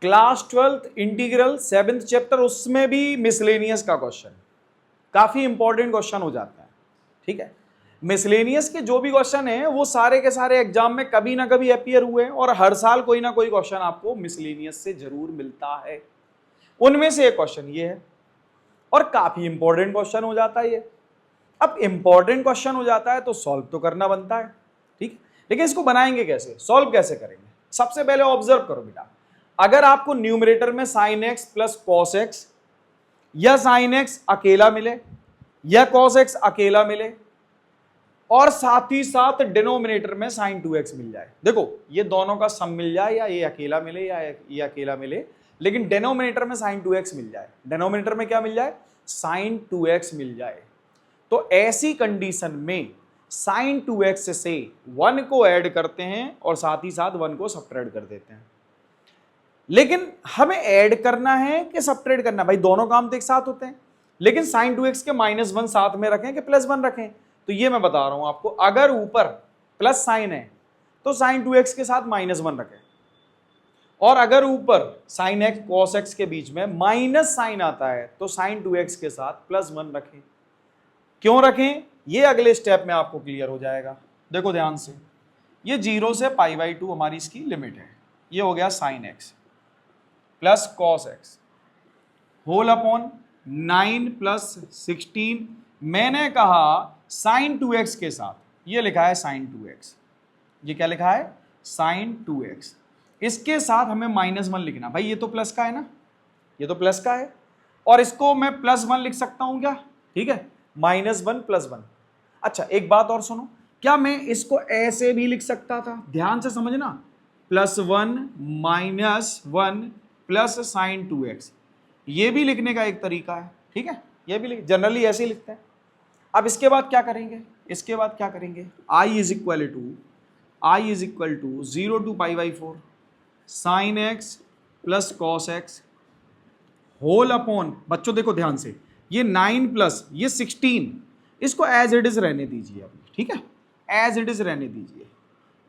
Class 12th integral 7th chapter, उसमें भी miscellaneous का क्वेश्चन, काफी इंपॉर्टेंट क्वेश्चन हो जाता है। ठीक है, मिसलेनियस के जो भी क्वेश्चन है वो सारे के सारे एग्जाम में कभी ना कभी अपीयर हुए हैं और हर साल कोई ना कोई क्वेश्चन आपको मिसलेनियस से जरूर मिलता है। उनमें से एक क्वेश्चन ये है और काफी इंपॉर्टेंट क्वेश्चन हो जाता है ये। अब इंपॉर्टेंट क्वेश्चन हो जाता है तो सॉल्व तो करना बनता है, ठीक है, लेकिन इसको बनाएंगे कैसे, सॉल्व कैसे करेंगे? सबसे पहले ऑब्जर्व करो बेटा, अगर आपको न्यूमरेटर में sign x plus cos x या साइन एक्स अकेला मिले या कॉस एक्स अकेला मिले और साथ ही साथ डिनोमिनेटर में साइन 2x मिल जाए, देखो ये दोनों का सम मिल जाए या ये अकेला मिले या ये अकेला मिले, लेकिन डिनोमिनेटर में साइन 2x मिल जाए, डिनोमिनेटर में क्या मिल जाए, साइन 2x मिल जाए, तो ऐसी कंडीशन में साइन 2x से 1 को ऐड करते हैं और साथ ही साथ 1 को सब्ट्रैक्ट कर देते हैं। लेकिन हमें ऐड करना है कि सब्ट्रैक्ट करना, भाई दोनों काम तो एक साथ होते हैं, लेकिन साइन 2x के -1 साथ में रखें कि +1 रखें, तो ये मैं बता रहा हूं आपको, अगर ऊपर प्लस साइन है तो साइन 2x के साथ -1 रखें, और अगर ऊपर साइन x cos x के बीच में माइनस साइन आता है तो साइन 2x के साथ +1 रखें। क्यों रखें ये अगले स्टेप में आपको क्लियर हो जाएगा। देखो ध्यान से, ये 0 से π/2 हमारी इसकी लिमिट है, ये हो गया sine x plus cos x whole upon 9 plus 16, मैंने कहा साइन 2x के साथ, ये लिखा है साइन 2x, ये क्या लिखा है साइन 2x, इसके साथ हमें -1 लिखना, भाई ये तो प्लस का है ना, ये तो प्लस का है, और इसको मैं +1 लिख सकता हूं क्या, ठीक है, -1 + 1। अच्छा एक बात और सुनो, क्या मैं इसको ऐसे भी लिख सकता था, ध्यान से समझना, +1 -1 प्लस साइन 2x, ये भी लिखने का एक तरीका है, ठीक है, ये भी जनरली ऐसे ही लिखते हैं। अब इसके बाद क्या करेंगे, इसके बाद क्या करेंगे, I is equal to 0 to π/4 sine x plus cos x whole upon, बच्चों देखो ध्यान से, ये 9 प्लस ये 16, इसको एज इट इज रहने दीजिए अभी, ठीक है, एज इट इज रहने दीजिए,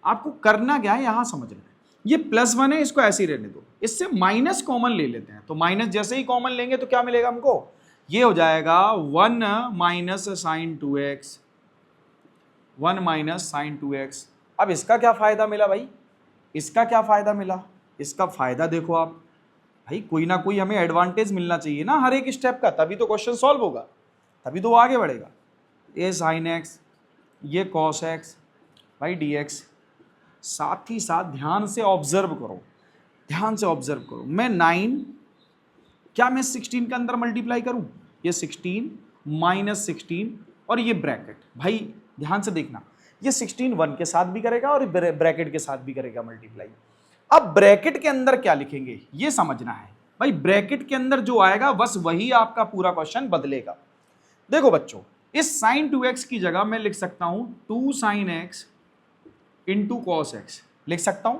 आपको करना क्या है यहां समझना है, ये +1 है इसको ऐसे ही रहने दो, इससे माइनस कॉमन ले लेते हैं, तो माइनस जैसे ही कॉमन लेंगे तो क्या मिलेगा हमको, ये हो जाएगा 1 minus sign 2x, 1 minus sign 2x। अब इसका क्या फायदा मिला भाई, इसका क्या फायदा मिला, इसका फायदा देखो आप, भाई कोई ना कोई हमें एडवांटेज मिलना चाहिए ना हर एक स्टेप का, तभी तो क्वेश्चन सॉल्व होगा, तभी तो वो आगे बढ़ेगा। ये साइन एक्स, ये कॉस एक्स भाई dx, साथ ही साथ ध्यान से ऑब्जर्व करो, ध्यान से ऑब्जर्व करो, मैं 9 क्या मैं 16 के अंदर मल्टीप्लाई करूं, ये 16 -16 और ये ब्रैकेट, भाई ध्यान से देखना, ये 16 1 के साथ भी करेगा और ब्रैकेट के साथ भी करेगा मल्टीप्लाई। अब ब्रैकेट के अंदर क्या लिखेंगे ये समझना है, भाई ब्रैकेट के अंदर जो आएगा बस वही आपका पूरा क्वेश्चन बदलेगा। देखो बच्चों, इस साइन 2x की जगह मैं लिख सकता हूं 2 sine x into cos x लिख सकता हूं,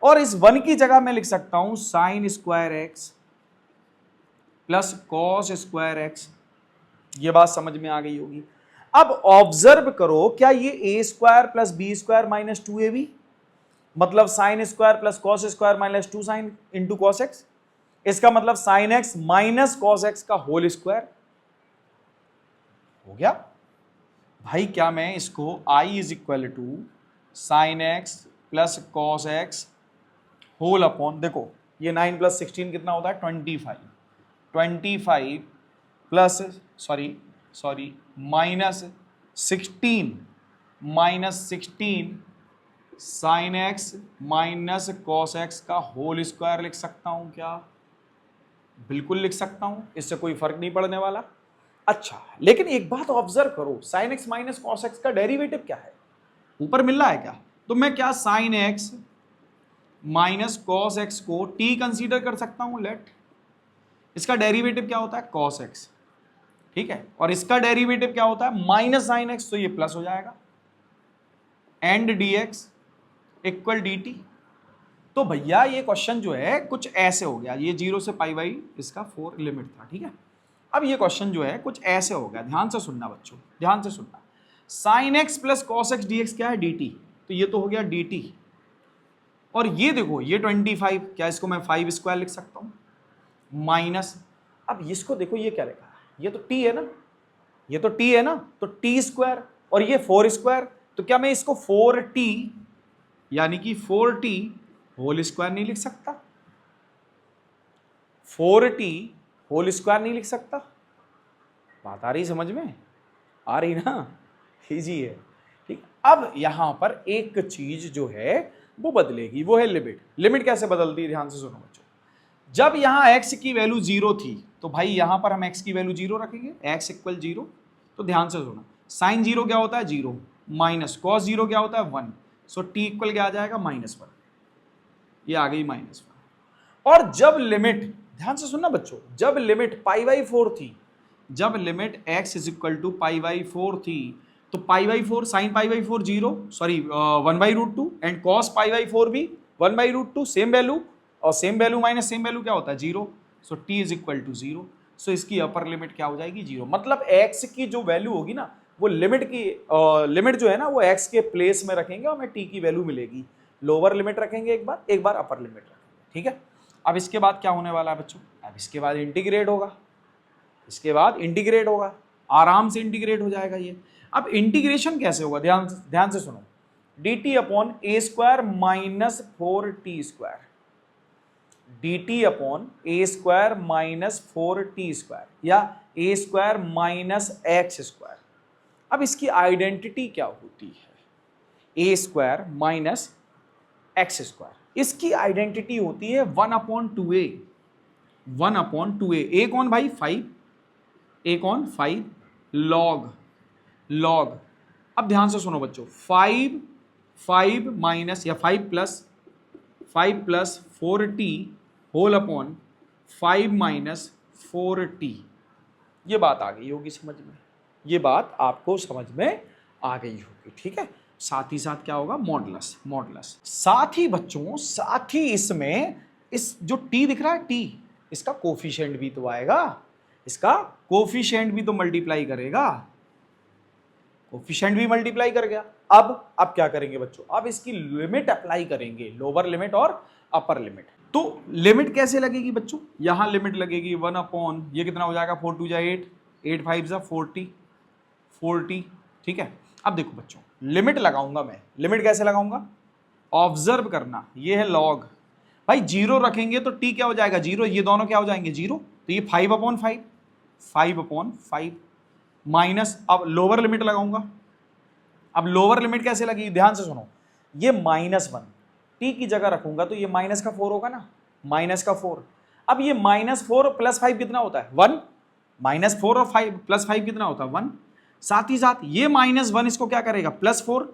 और इस 1 की जगह मैं लिख सकता हूं sine square x plus cos square x, ये बात समझ में आ गई होगी। अब ऑब्जर्व करो, क्या ये a square plus b square minus 2ab, मतलब sine square plus cos square minus 2 sine into cos x, इसका मतलब sine x minus cos x का होल स्क्वायर हो गया। भाई क्या मैं इसको I is equal to sine x plus cos x whole upon, देखो ये 9 प्लस 16 कितना होता है 25 plus sorry -16 sine x minus cos x का होल स्क्वायर लिख सकता हूं क्या, बिल्कुल लिख सकता हूं, इससे कोई फर्क नहीं पड़ने वाला। अच्छा लेकिन एक बात ऑब्जर्व करो, sign x minus cos x का डेरिवेटिव क्या है, ऊपर मिल रहा है क्या, तो मैं क्या sign x minus cos x को t कंसीडर कर सकता हूं, लेट, इसका डेरिवेटिव क्या होता है कॉस एक्स, ठीक है, और इसका डेरिवेटिव क्या होता है माइनस साइन एक्स, तो ये प्लस हो जाएगा, एंड dx इक्वल dt। तो भैया ये क्वेश्चन जो है कुछ ऐसे हो गया, ये 0 से π/, इसका 4 लिमिट था, ठीक है, अब ये क्वेश्चन जो है कुछ ऐसे हो गया, ध्यान से सुनना बच्चों, ध्यान से सुनना, sign x plus cos x dx क्या है dt, तो ये तो हो गया dt, और ये देखो ये 25, क्या इसको मैं 5 स्क्वायर लिख सकता हूं, माइनस, अब इसको देखो ये क्या लिखा है, ये तो t है ना, ये तो t है ना, तो t स्क्वायर, और ये 4 स्क्वायर, तो क्या मैं इसको 4t यानी कि 4t होल स्क्वायर नहीं लिख सकता, 4t होल स्क्वायर नहीं लिख सकता? बात आ रही समझ में, आ रही ना, इजी है, ठीक। अब यहां पर एक चीज जो है वो बदलेगी, वो है लिमिट। लिमिट कैसे बदलती है, ध्यान से सुनो बच्चों। जब यहां x की वैल्यू 0 थी तो भाई यहां पर हम x की वैल्यू 0 रखेंगे, x इक्वल 0, तो ध्यान से सुनो, साइन 0 क्या होता है 0, माइनस कॉस 0 क्या होता है 1, सो t इक्वल क्या आ जाएगा -1, ये आ गई -1। और जब लिमिट, ध्यान से सुनना बच्चों, जब लिमिट π/4 थी, जब limit x is equal to π/4 थी, तो π/4 साइन π/4 0, सॉरी 1/√2, एंड कॉस π/4 भी 1/√2, सेम वैल्यू, और same value minus same value क्या होता है 0, सो t इज इक्वल टू 0, सो इसकी अपर लिमिट क्या हो जाएगी 0। मतलब x की जो वैल्यू होगी ना, वो लिमिट की लिमिट जो है ना वो x के प्लेस में रखेंगे और हमें t की वैल्यू मिलेगी। लोअर लिमिट रखेंगे एक बार अपर लिमिट रखेंगे, ठीक है। अब इसके बाद क्या होने वाला है बच्चों, अब इसके बाद इंटीग्रेट होगा, इसके बाद इंटीग्रेट होगा, आराम से इंटीग्रेट हो जाएगा ये। अब इंटीग्रेशन कैसे होगा, ध्यान से सुनो, dt upon a square minus 4t square, dt upon a square minus 4t square, या a square minus x square. अब इसकी आइडेंटिटी क्या होती है, a square minus x square, इसकी आइडेंटिटी होती है 1/2a, 1/2a, a कौन भाई 5, a कौन 5, लॉग। अब ध्यान से सुनो बच्चों, 5 माइनस या 5 plus 4t whole upon 5 minus 4t, ये बात आ गई होगी समझ में, ये बात आपको समझ में आ गई होगी, ठीक है। साथ ही साथ क्या होगा, मॉडुलस। साथ ही बच्चों, साथ ही इसमें इस जो t दिख रहा है t, इसका कोफिशिएंट भी तो आएगा, इसका कोफिशिएंट भी तो मल्टीप्लाई करेगा, कोफिशिएंट भी मल्टीप्लाई कर गया। अब क्या करेंगे बच्चों, अब इसकी लिमिट अप्लाई करेंगे, लोअर लिमिट और अपर लिमिट। तो लिमिट कैसे लगेगी बच्चों, यहां लिमिट लगेगी 1 अपॉन, ये कितना हो जाएगा 4 2 जा 8, 8 5 जा 40, ठीक है। अब देखो बच्चों, लिमिट लगाऊंगा मैं, लिमिट कैसे लगाऊंगा, ऑब्जर्व करना, ये है लॉग, भाई 0 रखेंगे तो t क्या हो जाएगा 0, ये दोनों क्या हो जाएंगे 0, तो ये 5/5 माइनस, अब लोअर लिमिट लगाऊंगा, अब लोअर लिमिट कैसे लगी, ध्यान से सुनो, ये -1 t की जगह रखूंगा तो ये माइनस का 4 होगा ना, माइनस का 4। अब ये -4 प्लस 5 कितना होता है 1, -4 और 5 प्लस 5 कितना होता है 1। साथ ही साथ ये -1 इसको क्या करेगा +4,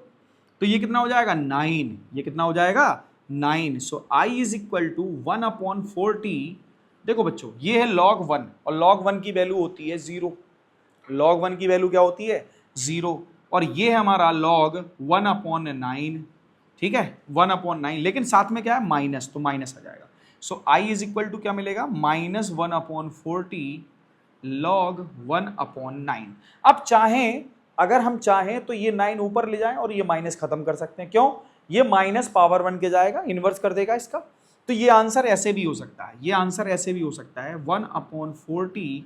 तो ये कितना हो जाएगा 9, ये कितना हो जाएगा 9। So i is equal to 1/4t। देखो बच्चों, ये है log 1 और log 1 की वैल्यू होती है 0, log 1 की वैल्यू क्या होती है 0, और ये है हमारा log 1/9, ठीक है 1/9, लेकिन साथ में क्या है माइनस, तो माइनस आ जाएगा। सो i इज इक्वल टू क्या मिलेगा -1/4t log 1/9। अब चाहें, अगर हम चाहें तो ये 9 ऊपर ले जाएं और ये माइनस खत्म कर सकते हैं, क्यों, ये माइनस पावर 1 के जाएगा, इन्वर्स कर देगा इसका, तो ये आंसर ऐसे भी हो सकता है, ये आंसर ऐसे भी हो सकता है 1/4t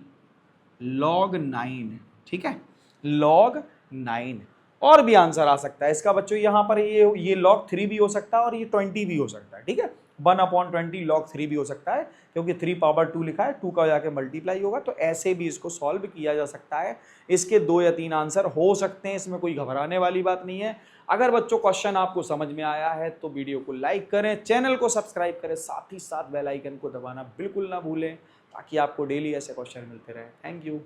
log 9, ठीक है log 9। और भी आंसर आ सकता है इसका बच्चों, यहाँ पर ये log 3 भी हो सकता है और ये 20 भी हो सकता है, ठीक है 1/20 log 3 भी हो सकता है, क्योंकि 3 पावर 2 लिखा है, 2 का जाके मल्टीप्लाई होगा, तो ऐसे भी इसको सॉल्व किया जा सकता है। इसके 2 या 3 आंसर हो सकते हैं, इसमें कोई घबराने वाली बात नहीं है। अगर बच्चों क्वेश्चन आपको समझ में आया है तो वीडियो को लाइक करें, चैनल को सब्सक्राइब करें, साथ ही साथ बेल आइकन को दबाना बिल्कुल ना भूलें, ताकि आपको डेली ऐसे क्वेश्चन मिलते रहे। Thank you.